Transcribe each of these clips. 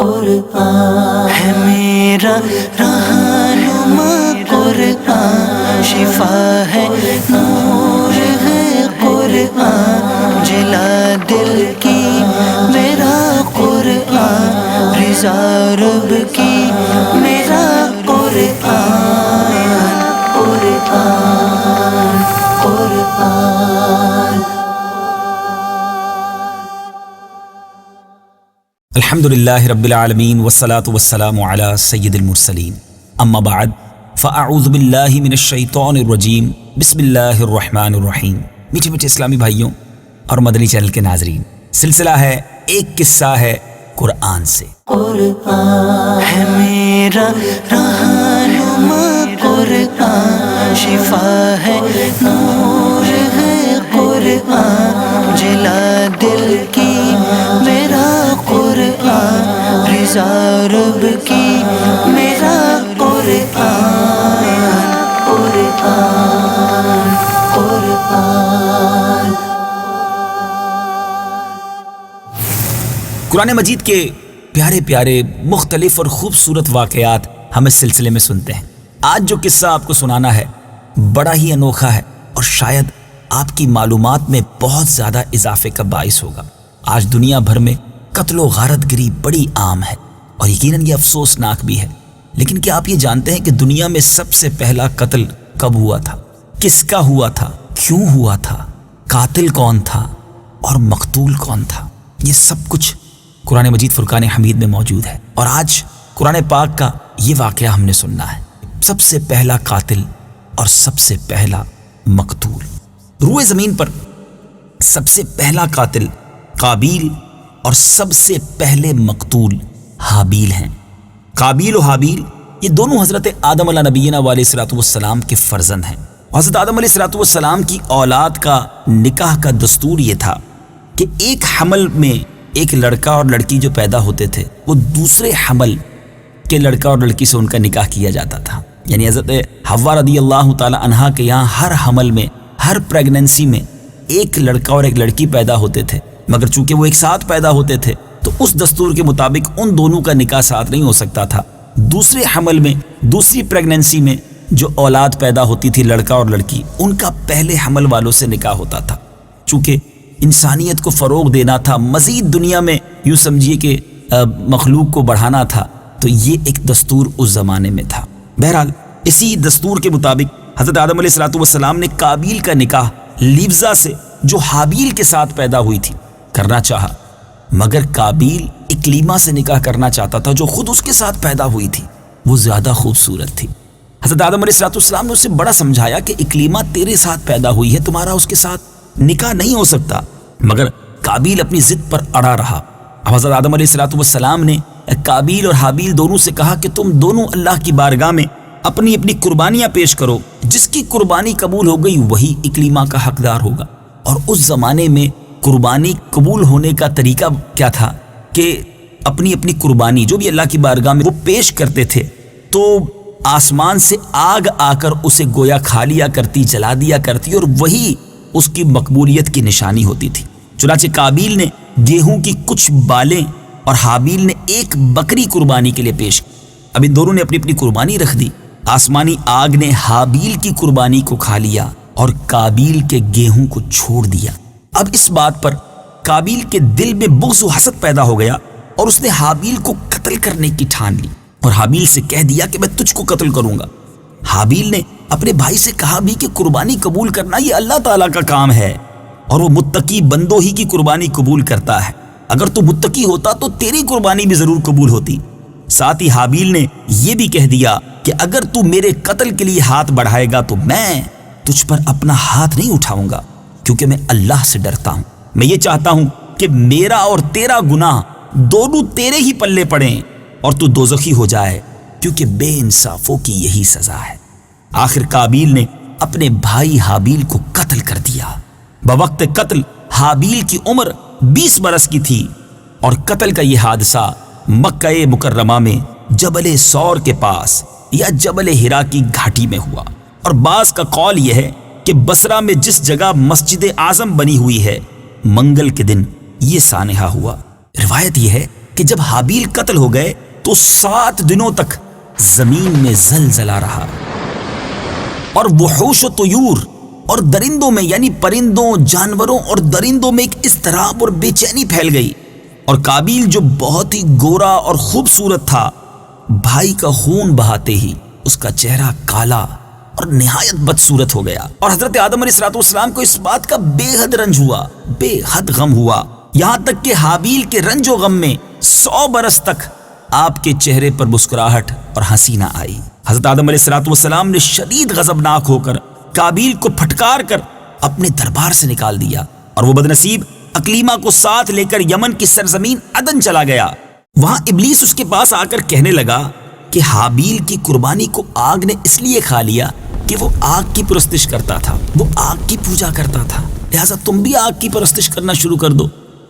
قرآن ہے میرا رہنما قرآن، شفا ہے نور ہے قرآن، جلا دل کی میرا قرآن، رضا رب کی میرا قرآن، قرآن قرآن۔ الحمدللہ رب العالمین والصلاة والسلام علی سید المرسلین، اما بعد فاعوذ باللہ من الشیطان الرجیم، بسم اللہ الرحمن الرحیم۔ میٹھے میٹھے اسلامی بھائیوں اور مدنی چینل کے ناظرین، سلسلہ ہے ایک قصہ ہے قرآن سے۔ قرآن ہے میرا رہنما قرآن، شفا ہے نور ہے قرآن، جلا دل کی میرا قرآن، رضا رب کی میرا قرآن، قرآن قرآن۔ قرآن مجید کے پیارے پیارے مختلف اور خوبصورت واقعات ہم اس سلسلے میں سنتے ہیں۔ آج جو قصہ آپ کو سنانا ہے بڑا ہی انوکھا ہے اور شاید آپ کی معلومات میں بہت زیادہ اضافے کا باعث ہوگا۔ آج دنیا بھر میں قتل و غارت گری بڑی عام ہے اور یقیناً یہ افسوسناک بھی ہے، لیکن کیا آپ یہ جانتے ہیں کہ دنیا میں سب سے پہلا قتل کب ہوا تھا، کس کا ہوا تھا، کیوں ہوا تھا، قاتل کون تھا اور مقتول کون تھا؟ یہ سب کچھ قرآن مجید فرقان حمید میں موجود ہے، اور آج قرآن پاک کا یہ واقعہ ہم نے سننا ہے۔ سب سے پہلا قاتل اور سب سے پہلا مقتول۔ روئے زمین پر سب سے پہلا قاتل قابیل اور سب سے پہلے مقتول حابیل ہیں۔ قابیل و حابیل یہ دونوں حضرت آدم علیہ نبینا علیہ الصلوۃ والسلام کے فرزند ہیں۔ حضرت آدم علیہ الصلوۃ والسلام کی اولاد کا نکاح کا دستور یہ تھا کہ ایک حمل میں ایک لڑکا اور لڑکی جو پیدا ہوتے تھے وہ دوسرے حمل کے لڑکا اور لڑکی سے ان کا نکاح کیا جاتا تھا۔ یعنی حضرت حوا رضی اللہ تعالی عنہا کے یہاں ہر حمل میں، ہر پریگننسی میں ایک لڑکا اور ایک لڑکی پیدا ہوتے تھے، مگر چونکہ وہ ایک ساتھ پیدا ہوتے تھے تو اس دستور کے مطابق ان دونوں کا نکاح ساتھ نہیں ہو سکتا تھا۔ دوسرے حمل میں، دوسری پریگننسی میں جو اولاد پیدا ہوتی تھی لڑکا اور لڑکی، ان کا پہلے حمل والوں سے نکاح ہوتا تھا۔ چونکہ انسانیت کو فروغ دینا تھا، مزید دنیا میں یوں سمجھیے کہ مخلوق کو بڑھانا تھا، تو یہ ایک دستور اس زمانے میں تھا۔ بہرحال اسی دستور کے مطابق حضرت آدم علیہ الصلوۃ والسلام نے قابیل کا نکاح لیوزا سے جو حابیل کے ساتھ پیدا ہوئی تھی کرنا چاہا، مگر قابیل اکلیما سے نکاح کرنا چاہتا تھا جو خود اس کے ساتھ پیدا ہوئی تھی، وہ زیادہ خوبصورت تھی۔ حضرت آدم علیہ الصلوۃ والسلام نے اسے بڑا سمجھایا کہ اکلیما تیرے ساتھ پیدا ہوئی ہے، تمہارا اس کے ساتھ نکاح نہیں ہو سکتا، مگر قابیل اپنی ضد پر اڑا رہا۔ اب حضرت آدم علیہ الصلوۃ والسلام نے قابیل اور حابیل دونوں سے کہا کہ تم دونوں اللہ کی بارگاہ میں اپنی اپنی قربانیاں پیش کرو، جس کی قربانی قبول ہو گئی وہی اکلیما کا حقدار ہوگا۔ اور اس زمانے میں قربانی قبول ہونے کا طریقہ کیا تھا کہ اپنی اپنی قربانی جو بھی اللہ کی بارگاہ میں وہ پیش کرتے تھے تو آسمان سے آگ آ کر اسے گویا کھا لیا کرتی، جلا دیا کرتی، اور وہی اس کی مقبولیت کی نشانی ہوتی تھی۔ چنانچہ قابیل نے گیہوں کی کچھ بالیں اور حابیل نے ایک بکری قربانی کے لیے پیش کی۔ اب ان دونوں نے اپنی اپنی قربانی رکھ دی۔ آسمانی آگ نے حابیل کی قربانی کو کھا لیا اور قابیل کے گیہوں کو چھوڑ دیا۔ اب اس بات پر قابیل کے دل میں بغض و حسد پیدا ہو گیا اور اس نے حابیل کو قتل کرنے کی ٹھان لی اور حابیل سے کہہ دیا کہ میں تجھ کو قتل کروں گا۔ حابیل نے اپنے بھائی سے کہا بھی کہ قربانی قبول کرنا یہ اللہ تعالیٰ کا کام ہے اور وہ متقی بندوں ہی کی قربانی قبول کرتا ہے، اگر تو متقی ہوتا تو تیری قربانی بھی ضرور قبول ہوتی۔ ساتھ ہی حابیل نے یہ بھی کہہ دیا کہ اگر تو میرے قتل کے لیے ہاتھ بڑھائے گا تو میں تجھ پر اپنا ہاتھ نہیں اٹھاؤں گا، کیونکہ میں اللہ سے ڈرتا ہوں۔ میں یہ چاہتا ہوں کہ میرا اور تیرا گناہ دونوں تیرے ہی پلے پڑیں اور تو دوزخی ہو جائے، کیونکہ بے انصافوں کی یہی سزا ہے۔ آخر قابیل نے اپنے بھائی حابیل کو قتل کر دیا۔ بوقت قتل حابیل کی عمر 20 برس کی تھی اور قتل کا یہ حادثہ مکہ مکرمہ میں جبل سور کے پاس یا جبل ہرا کی گھاٹی میں ہوا، اور بعض کا قول یہ ہے کہ بصرہ میں جس جگہ مسجد اعظم بنی ہوئی ہے منگل کے دن یہ سانحہ ہوا۔ روایت یہ ہے کہ جب حابیل قتل ہو گئے تو 7 دنوں تک زمین میں زلزلہ رہا، اور وحوش و طیور اور درندوں میں یعنی پرندوں، جانوروں اور درندوں میں ایک اضطراب اور بے چینی پھیل گئی، اور قابیل جو بہت ہی گورا اور خوبصورت تھا، بھائی کا خون بہاتے ہی اس کا چہرہ کالا اور نہایت بدصورت ہو گیا، اور حضرت آدم علیہ السلام کو اس بات کا بے حد رنج ہوا، بے حد غم ہوا، یہاں تک کہ حابیل کے رنج و غم میں 100 برس تک آپ کے چہرے پر مسکراہٹ اور ہنسی نہ آئی۔ حضرت آدم علیہ السلام نے شدید غضبناک ہو کر قابیل کو پھٹکار کر اپنے دربار سے نکال دیا، اور وہ بدنصیب اقلیمہ کو ساتھ لے کر یمن کی سرزمین عدن چلا گیا۔ وہاں ابلیس اس کے پاس آ کر کہنے لگا کہ حابیل کی قربانی کو آگ نے اس لیے کھا لیا کہ وہ آگ کی پرستش کرتا تھا، وہ آگ کی پوجا کرتا تھا، لہٰذا تم بھی آگ کی پرستش کرنا شروع کر دو،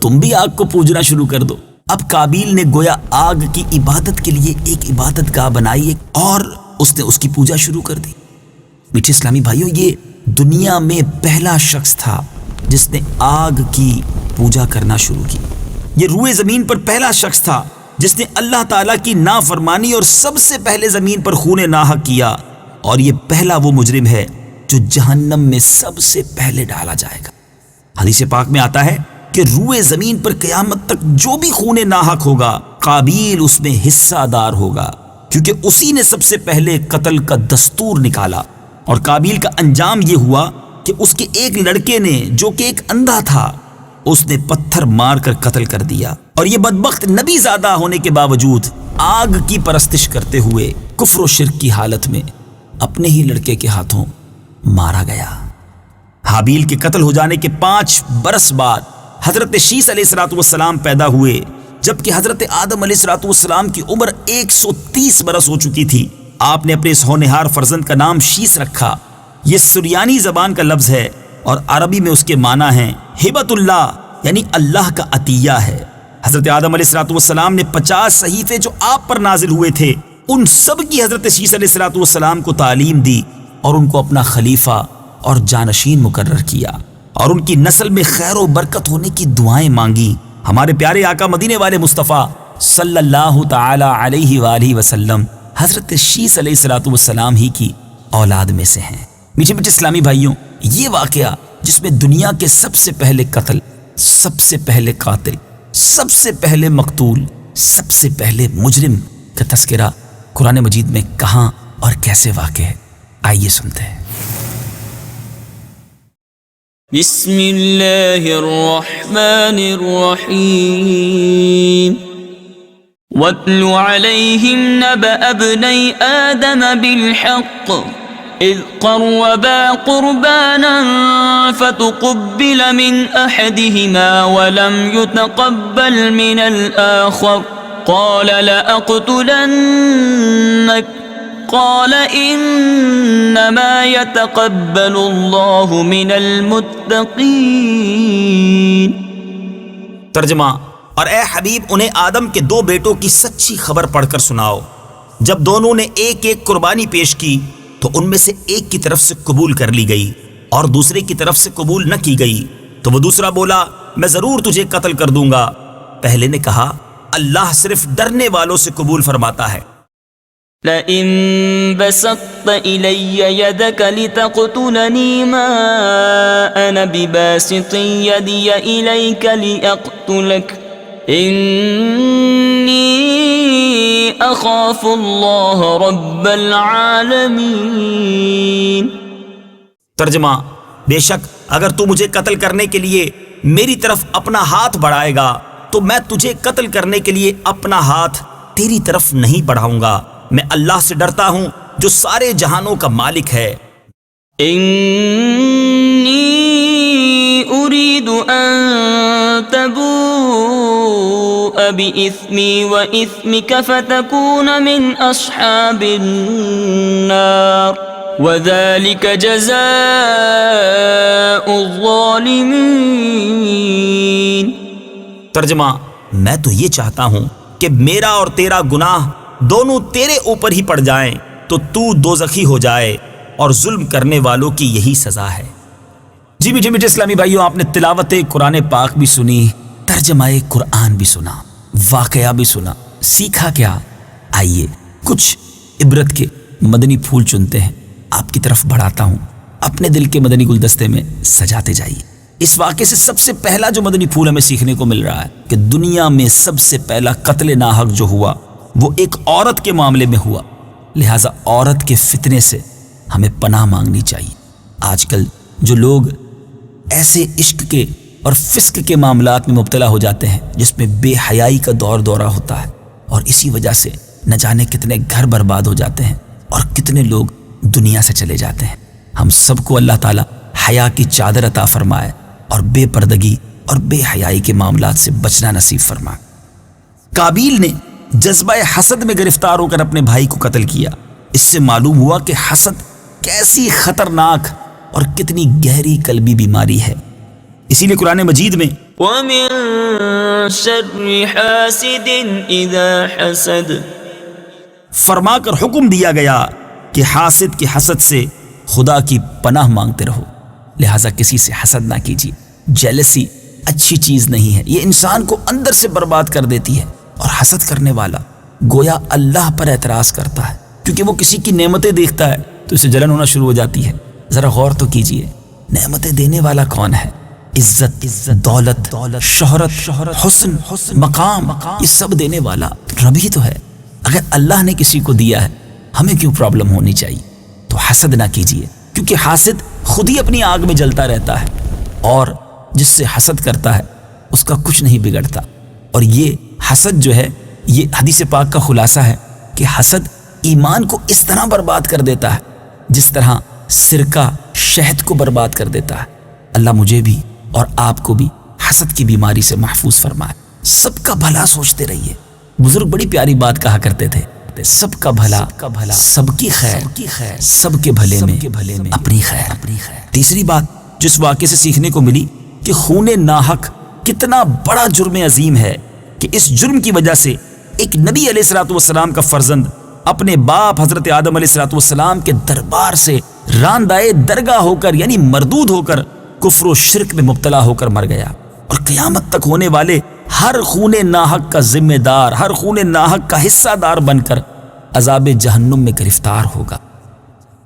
تم بھی آگ کو پوجنا شروع کر دو۔ اب قابیل نے گویا آگ کی عبادت کے لیے ایک عبادت گاہ بنائی اور اس نے اس کی پوجا شروع کر دی۔ میٹھے اسلامی بھائیوں، یہ دنیا میں پہلا شخص تھا جس نے آگ کی پوجا کرنا شروع کی۔ یہ روئے زمین پر پہلا شخص تھا جس نے اللہ تعالیٰ کی نافرمانی اور سب سے پہلے زمین پر خون ناحق کیا، اور یہ پہلا وہ مجرم ہے جو جہنم میں سب سے پہلے ڈالا جائے گا۔ حدیث پاک میں آتا ہے کہ روئے زمین پر قیامت تک جو بھی خون ناحق ہوگا، قابیل اس میں حصہ دار ہوگا، کیونکہ اسی نے سب سے پہلے قتل کا دستور نکالا۔ اور قابیل کا انجام یہ ہوا کہ اس کے ایک لڑکے نے جو کہ ایک اندھا تھا، اس نے پتھر مار کر قتل کر دیا، اور یہ بدبخت نبی زادہ ہونے کے باوجود آگ کی پرستش کرتے ہوئے کفر و شرک کی حالت میں اپنے ہی لڑکے کے ہاتھوں مارا گیا۔ حابیل کے قتل ہو جانے کے 5 برس بعد حضرت شیس علیہ السلام پیدا ہوئے، جبکہ حضرت آدم علیہ السلام کی عمر 130 برس ہو چکی تھی۔ آپ نے اپنے اس ہونہار فرزند کا نام شیس رکھا۔ یہ سریانی زبان کا لفظ ہے اور عربی میں اس کے معنی ہیں ہبۃ اللہ، یعنی اللہ کا عطیہ ہے۔ حضرت آدم علیہ السلام نے 50 صحیفے جو آپ پر نازل ہوئے تھے، ان سب کی حضرت شیس علیہ السلام کو تعلیم دی اور ان کو اپنا خلیفہ اور جانشین مقرر کیا، اور ان کی نسل میں خیر و برکت ہونے کی دعائیں مانگی۔ ہمارے پیارے آقا مدینے والے مصطفیٰ صلی اللہ تعالی علیہ وآلہ وسلم حضرت شیس علیہ السلام ہی کی اولاد میں سے ہیں۔ میٹھے میٹھے اسلامی بھائیوں، یہ واقعہ جس میں دنیا کے سب سے پہلے قتل، سب سے پہلے قاتل، سب سے پہلے مقتول، سب سے پہلے مجرم کا تذکرہ قرآن مجید میں کہاں اور کیسے واقع ہے، آئیے سنتے ہیں۔ بسم اللہ الرحمن الرحیم وَاتْلُ عَلَيْهِمْ نَبَأَ ابْنَيْ آدَمَ بِالْحَقِّ إِذْ قَرَّبَا قُرْبَانًا فَتُقُبِّلَ مِنْ أَحَدِهِمَا وَلَمْ يُتَقَبَّلْ مِنَ الْآخَرِ قَالَ لَأَقْتُلَنَّكَ قَالَ إِنَّمَا يَتَقَبَّلُ اللَّهُ مِنَ الْمُتَّقِينَ۔ ترجمہ: اور اے حبیب انہیں آدم کے 2 بیٹوں کی سچی خبر پڑھ کر سناؤ۔ جب دونوں نے ایک ایک قربانی پیش کی تو ان میں سے ایک کی طرف سے قبول کر لی گئی اور دوسرے کی طرف سے قبول نہ کی گئی، تو وہ دوسرا بولا میں ضرور تجھے قتل کر دوں گا۔ پہلے نے کہا اللہ صرف ڈرنے والوں سے قبول فرماتا ہے۔ لئن بسطت إلي يدك لتقتلني ما أنا بباسط يدي إليك لأقتلك إني أخاف الله رب العالمين۔ ترجمہ: بے شک اگر تو مجھے قتل کرنے کے لیے میری طرف اپنا ہاتھ بڑھائے گا تو میں تجھے قتل کرنے کے لیے اپنا ہاتھ تیری طرف نہیں بڑھاؤں گا۔ میں اللہ سے ڈرتا ہوں جو سارے جہانوں کا مالک ہے۔ انی اريد ان تبوء بإثمي وإثمك فتكون من اصحاب النار وذلك جزاء الظالمين۔ ترجمہ: میں تو یہ چاہتا ہوں کہ میرا اور تیرا گناہ دونوں تیرے اوپر ہی پڑ جائیں تو تو دوزخی ہو جائے، اور ظلم کرنے والوں کی یہی سزا ہے۔ جی میٹھے میٹھے اسلامی بھائیوں، آپ نے تلاوت قرآن پاک بھی سنی، ترجمہ قرآن بھی سنا۔ واقعہ بھی سنا، سیکھا کیا؟ آئیے کچھ عبرت کے مدنی پھول چنتے ہیں، آپ کی طرف بڑھاتا ہوں، اپنے دل کے مدنی گلدستے میں سجاتے جائیے۔ اس واقعے سے سب سے پہلا جو مدنی پھول ہمیں سیکھنے کو مل رہا ہے کہ دنیا میں سب سے پہلا قتل ناحق جو ہوا وہ ایک عورت کے معاملے میں ہوا، لہٰذا عورت کے فتنے سے ہمیں پناہ مانگنی چاہیے۔ آج کل جو لوگ ایسے عشق کے اور فسق کے معاملات میں مبتلا ہو جاتے ہیں جس میں بے حیائی کا دور دورہ ہوتا ہے، اور اسی وجہ سے نہ جانے کتنے گھر برباد ہو جاتے ہیں اور کتنے لوگ دنیا سے چلے جاتے ہیں۔ ہم سب کو اللہ تعالیٰ حیا کی چادر عطا فرمائے اور بے پردگی اور بے حیائی کے معاملات سے بچنا نصیب فرمائے۔ قابیل نے جذبہ حسد میں گرفتار ہو کر اپنے بھائی کو قتل کیا۔ اس سے معلوم ہوا کہ حسد کیسی خطرناک اور کتنی گہری قلبی بیماری ہے۔ اسی لیے قرآن مجید میں وَمِن شَرِّ حَاسِدٍ إِذَا حَسَدَ فرما کر حکم دیا گیا کہ حاسد کے حسد سے خدا کی پناہ مانگتے رہو، لہٰذا کسی سے حسد نہ کیجیے۔ جیلسی اچھی چیز نہیں ہے، یہ انسان کو اندر سے برباد کر دیتی ہے، اور حسد کرنے والا گویا اللہ پر اعتراض کرتا ہے، کیونکہ وہ کسی کی نعمتیں دیکھتا ہے تو اسے جلن ہونا شروع ہو جاتی ہے۔ ذرا غور تو کیجیے، نعمتیں دینے والا کون ہے؟ عزت، دولت، شہرت، حسن، مقام، یہ سب دینے والا رب ہی تو ہے۔ اگر اللہ نے کسی کو دیا ہے ہمیں کیوں پرابلم ہونی چاہیے؟ تو حسد نہ کیجیے، کیونکہ حاسد خود ہی اپنی آگ میں جلتا رہتا ہے، اور جس سے حسد کرتا ہے اس کا کچھ نہیں بگڑتا۔ اور یہ حسد جو ہے، یہ حدیث پاک کا خلاصہ ہے کہ حسد ایمان کو اس طرح برباد کر دیتا ہے جس طرح سرکہ شہد کو برباد کر دیتا ہے۔ اللہ مجھے بھی اور آپ کو بھی حسد کی بیماری سے محفوظ فرمائے۔ سب کا بھلا سوچتے رہیے۔ بزرگ بڑی پیاری بات کہا کرتے تھے، سب کا بھلا، سب کی خیر، سب کے بھلے میں اپنی خیر۔ تیسری بات جو اس واقعے سے سیکھنے کو ملی کہ خون ناحق کتنا بڑا جرم عظیم ہے، کہ اس جرم کی وجہ سے ایک نبی علیہ الصلوۃ والسلام کا فرزند اپنے باپ حضرت آدم علیہ الصلوۃ والسلام کے دربار سے راندائے درگاہ ہو کر، یعنی مردود ہو کر، کفر و شرک میں مبتلا ہو کر مر گیا، اور قیامت تک ہونے والے ہر خون ناحق کا ذمہ دار، ہر خون ناحق کا حصہ دار بن کر عذاب جہنم میں گرفتار ہوگا۔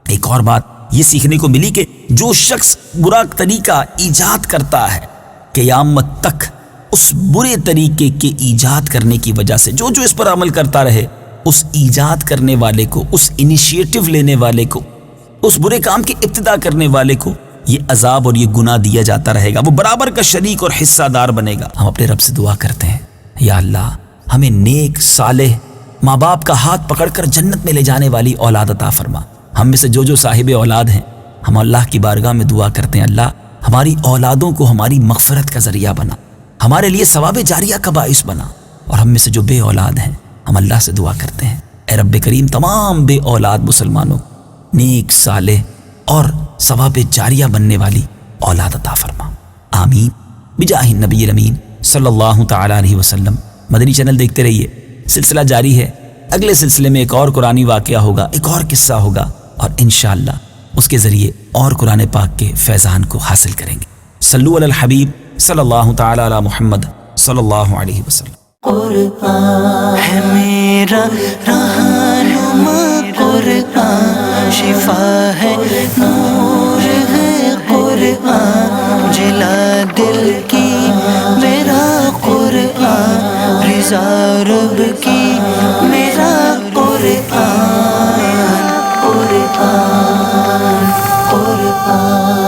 ایک اور بات یہ سیکھنے کو ملی کہ جو شخص برا طریقہ ایجاد کرتا ہے، قیامت تک اس برے طریقے کے ایجاد کرنے کی وجہ سے جو اس پر عمل کرتا رہے، اس ایجاد کرنے والے کو، اس انیشیٹو لینے والے کو، اس برے کام کی ابتدا کرنے والے کو یہ عذاب اور یہ گناہ دیا جاتا رہے گا، وہ برابر کا شریک اور حصہ دار بنے گا۔ ہم اپنے رب سے دعا کرتے ہیں، یا اللہ ہمیں نیک، صالح، ماں باپ کا ہاتھ پکڑ کر جنت میں لے جانے والی اولاد عطا فرما۔ ہم میں سے جو صاحب اولاد ہیں، ہم اللہ کی بارگاہ میں دعا کرتے ہیں، اللہ ہماری اولادوں کو ہماری مغفرت کا ذریعہ بنا، ہمارے لیے ثواب جاریہ کا باعث بنا۔ اور ہم میں سے جو بے اولاد ہیں، ہم اللہ سے دعا کرتے ہیں، اے رب کریم تمام بے اولاد مسلمانوں نیک، صالح اور ثواب جاریہ بننے والی اولاد عطا فرما، آمین بجاہ النبی الامین صلی اللہ تعالی علیہ وسلم۔ مدنی چینل دیکھتے رہیے، سلسلہ جاری ہے۔ اگلے سلسلے میں ایک اور قرآنی واقعہ ہوگا، ایک اور قصہ ہوگا، اور انشاءاللہ اس کے ذریعے اور قرآن پاک کے فیضان کو حاصل کریں گے۔ صلو علی الحبیب صلی اللہ تعالی علی محمد صلی اللہ علیہ وسلم۔ قرآن ہے میرا رہنما، قرآن شفا ہے، نور ہے قرآن، جلا دل کی میرا قرآن، رضا رب کی میرا قرآن، قرآن، قرآن۔